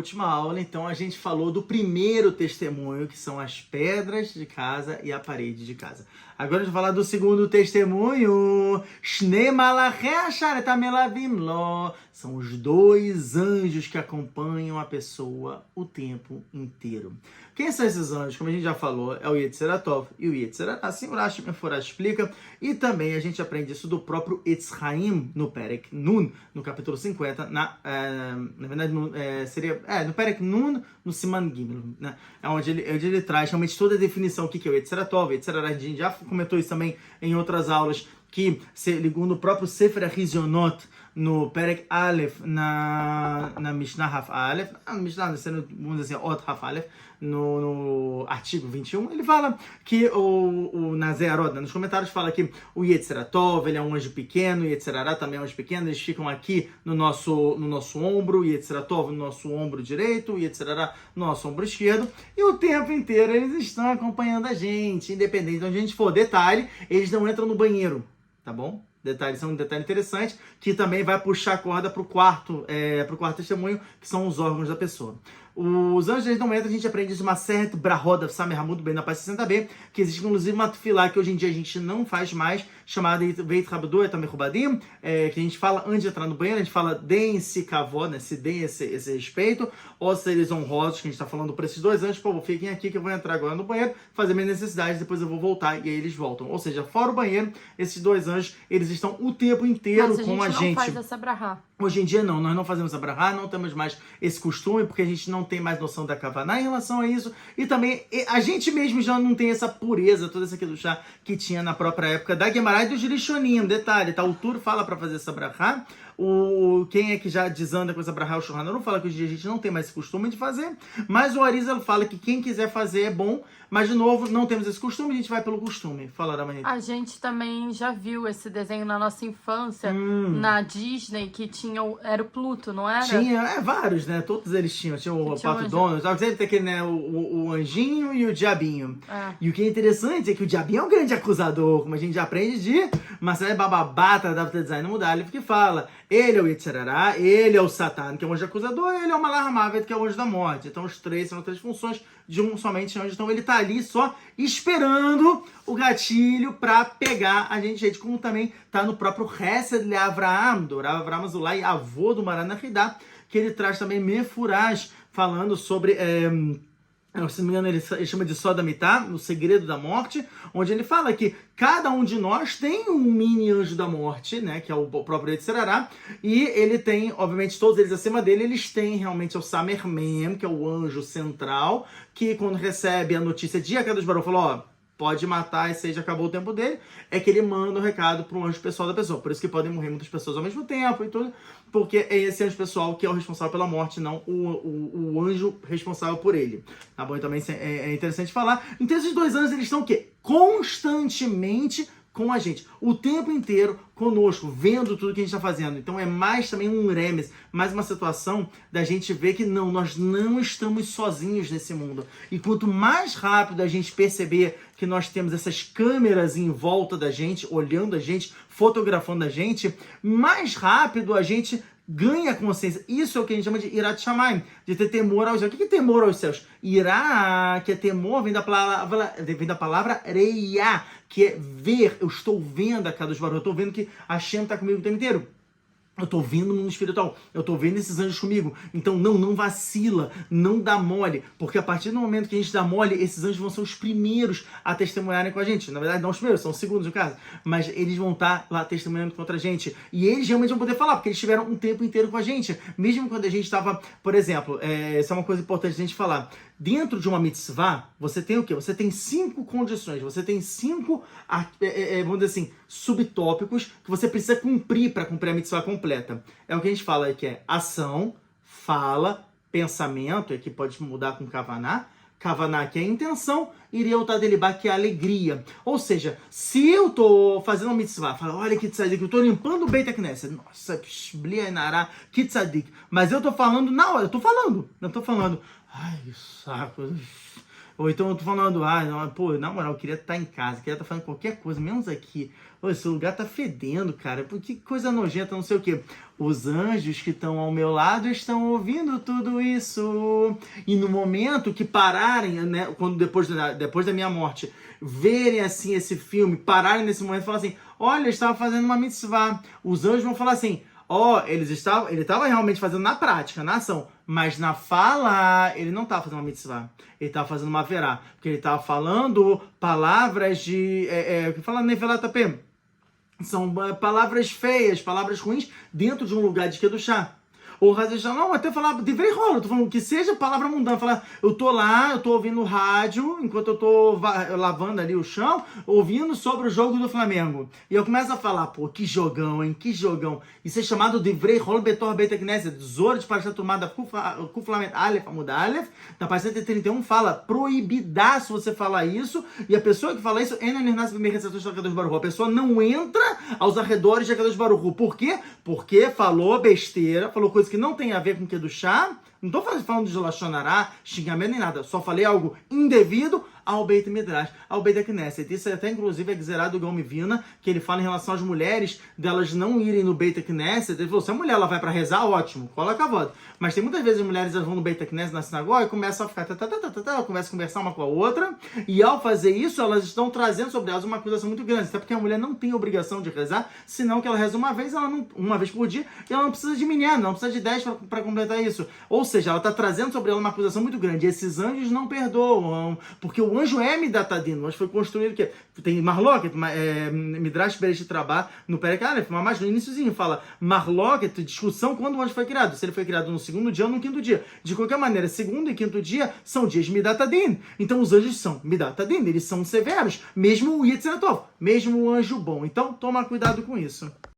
Última aula, então, a gente falou do primeiro testemunho, que são as pedras de casa e a parede de casa. Agora a gente vai falar do segundo testemunho. Shnei malachei asharet hamelavim lo. São os dois anjos que acompanham a pessoa o tempo inteiro. Quem são esses anjos? Como a gente já falou, é o Yetzer Tov e o Yetzer Hara. Assim o Rashi Meforash explica. E também a gente aprende isso do próprio Etz Chaim, no Perek Nun, no capítulo 50. Na verdade, no Perek Nun, no Siman Gimel, né? É onde ele traz realmente toda a definição, o que é o Yetzer Tov, Yetzer Hara. A gente já comentou isso também em outras aulas, que segundo o próprio Sefer HaChizionot, no Perek Aleph, na Mishnah Haf Aleph, Mishnah, vamos dizer assim, Ot Haf Aleph, no artigo 21, ele fala que o Nazearot, nos comentários, fala que o Yetzer Tov, ele é um anjo pequeno, o Yetzer Hara também é um anjo pequeno, eles ficam aqui no nosso ombro, o Yetzer Tov no nosso ombro direito, o Yetzer Hara no nosso ombro esquerdo, e o tempo inteiro eles estão acompanhando a gente, independente de onde a gente for. Detalhe, eles não entram no banheiro, tá bom? São um detalhe interessante, que também vai puxar a corda para o quarto testemunho, que são os órgãos da pessoa. Os anjos eles não entram, a gente aprende isso, uma certa Brahot Samer Hamud bem na página 60b, que existe inclusive uma tefilá que hoje em dia a gente não faz mais, chamada Veit Rabdu et Amechubadim, que a gente fala antes de entrar no banheiro, a gente fala deem-se kavod, né, se deem esse respeito, ou seres honrosos, que a gente está falando para esses dois anjos, pô, fiquem aqui que eu vou entrar agora no banheiro, fazer minhas necessidades, depois eu vou voltar, e aí eles voltam. Ou seja, fora o banheiro, esses dois anjos, eles estão o tempo inteiro com a gente. Mas a gente não faz essa brahá. Hoje em dia não, nós não fazemos a brahá, não temos mais esse costume, porque a gente não tem mais noção da kavaná em relação a isso, e também a gente mesmo já não tem essa pureza, toda essa chá que tinha na própria época da Gemara e do Rishonim. Detalhe, tá? O Tur fala para fazer essa brahá, quem é que já desanda com essa brahá, o Shulchan Aruch fala que hoje em dia a gente não tem mais esse costume de fazer, mas o Arizal fala que quem quiser fazer é bom, mas de novo, não temos esse costume, a gente vai pelo costume. Fala, Ramanita. A gente também já viu esse desenho na nossa infância, na Disney, que era o Pluto, não era? Tinha, vários, né? Todos eles tinham. Tinha o Pato Donald, sempre tem aquele, né? O anjinho e o diabinho. E o que é interessante é que o diabinho é um grande acusador, como a gente já aprende de Masai Bababata da Design Mudalif, que fala, ele é o Yetzer Hara, ele é o Satan, que é o anjo acusador, ele é o Malach HaMavet, que é o anjo da morte. Então os três são três funções de um somente anjo. Então ele tá ali só esperando o gatilho para pegar a gente, como também tá no próprio Hesed le Avraham, do Rav Avraham Azulai, avô do Maran Nahidá, que ele traz também Mefurash, falando sobre, se não me engano, ele chama de Sodamitá, no segredo da morte, onde ele fala que cada um de nós tem um mini anjo da morte, né, que é o próprio Yetzer Hara, e ele tem, obviamente, todos eles acima dele, eles têm realmente o Samer Mem, que é o anjo central, que quando recebe a notícia de Akadosh Baruch falou, ó, pode matar, esse aí já acabou o tempo dele, é que ele manda o recado para o anjo pessoal da pessoa. Por isso que podem morrer muitas pessoas ao mesmo tempo e tudo, porque é esse anjo pessoal que é o responsável pela morte, não o anjo responsável por ele. Tá bom? E também é interessante falar. Então esses dois anjos, eles estão o quê? Constantemente com a gente, o tempo inteiro conosco, vendo tudo que a gente está fazendo. Então é mais também um remes, mais uma situação da gente ver que não, nós não estamos sozinhos nesse mundo. E quanto mais rápido a gente perceber que nós temos essas câmeras em volta da gente, olhando a gente, fotografando a gente, mais rápido a gente ganha consciência. Isso é o que a gente chama de Irat Shamayim, de ter temor aos céus. O que é temor aos céus? Irá, que é temor, vem da palavra reiá, que é ver. Eu estou vendo a Kadosh Baruch, eu estou vendo que a Hashem está comigo o tempo inteiro. Eu estou vendo no mundo espiritual, eu estou vendo esses anjos comigo. Então não vacila, não dá mole, porque a partir do momento que a gente dá mole, esses anjos vão ser os primeiros a testemunharem com a gente. Na verdade, não os primeiros, são os segundos no caso, mas eles vão estar lá testemunhando contra a gente. E eles realmente vão poder falar, porque eles estiveram um tempo inteiro com a gente. Mesmo quando a gente estava, por exemplo, isso é uma coisa importante a gente falar. Dentro de uma mitzvah, você tem o quê? Você tem 5 condições, você tem 5, vamos dizer assim, subtópicos que você precisa cumprir para cumprir a mitzvah completa. É o que a gente fala que é ação, fala, pensamento, que pode mudar com kavaná, kavaná que é a intenção, e reutá delibá que é a alegria. Ou seja, se eu tô fazendo uma mitzvah, falo, olha que tzadik, eu tô limpando o Beit HaKnesset, nossa, que tzadik, mas eu tô falando na hora, eu tô falando, ai, que saco, Ou então eu tô falando, pô, na moral, eu queria estar em casa, queria estar fazendo qualquer coisa, menos aqui. Pô, esse lugar tá fedendo, cara. Pô, que coisa nojenta, não sei o quê. Os anjos que estão ao meu lado estão ouvindo tudo isso. E no momento que pararem, né, quando depois da minha morte, verem assim esse filme, pararem nesse momento e falar assim, olha, ele estava fazendo uma mitzvah. Os anjos vão falar assim, ele estava realmente fazendo na prática, na ação, mas na fala, ele não estava fazendo uma mitzvah. Ele estava fazendo uma verá, porque ele estava falando palavras de... que fala Nevelat Apeh. São palavras feias, palavras ruins, dentro de um lugar de Kedushá. Ou não, até falar de rolo, eu tô falando que seja palavra mundana, falar, eu tô lá, eu tô ouvindo rádio, enquanto eu tô lavando ali o chão, ouvindo sobre o jogo do Flamengo. E eu começo a falar, pô, que jogão, hein, que jogão. Isso é chamado de rolo betor beta knesset, Zora de Parashat Turmada, Kuflamet Aleph, Amud Aleph, na página 131 fala, proibidaço você falar isso, e a pessoa que fala isso, a pessoa não entra aos arredores de Akadosh Baruch Hu. Por quê? Porque falou besteira, falou coisa que não tem a ver com o que é do chá. Não tô falando de Lashon Hará, xingamento nem nada. Só falei algo indevido ao Beit Midrash, ao Beit Knesset. Isso até, inclusive, é Gzerá do Gaon Vina, que ele fala em relação às mulheres, delas não irem no Beit Knesset. Ele falou, se a mulher ela vai para rezar, ótimo, coloca a voz. Mas tem muitas vezes as mulheres elas vão no Beit Knesset, na sinagoga, e começam a ficar, começam a conversar uma com a outra, e ao fazer isso, elas estão trazendo sobre elas uma acusação muito grande, até porque a mulher não tem obrigação de rezar, senão que ela reza uma vez, uma vez por dia, e ela não precisa de minyan, não precisa de 10 para completar isso. Ou seja, ela está trazendo sobre ela uma acusação muito grande. E esses anjos não perdoam, porque o anjo é Midatadin, o anjo foi construído, que tem Marloket, Midrash Bereshit Rabbah, no Perek Aleph, mas no iniciozinho fala Marloket, discussão quando o anjo foi criado, se ele foi criado no segundo dia ou no quinto dia. De qualquer maneira, segundo e quinto dia são dias Midatadin. Então os anjos são Midatadin, eles são severos, mesmo o Yetzer Tov, mesmo o anjo bom. Então toma cuidado com isso.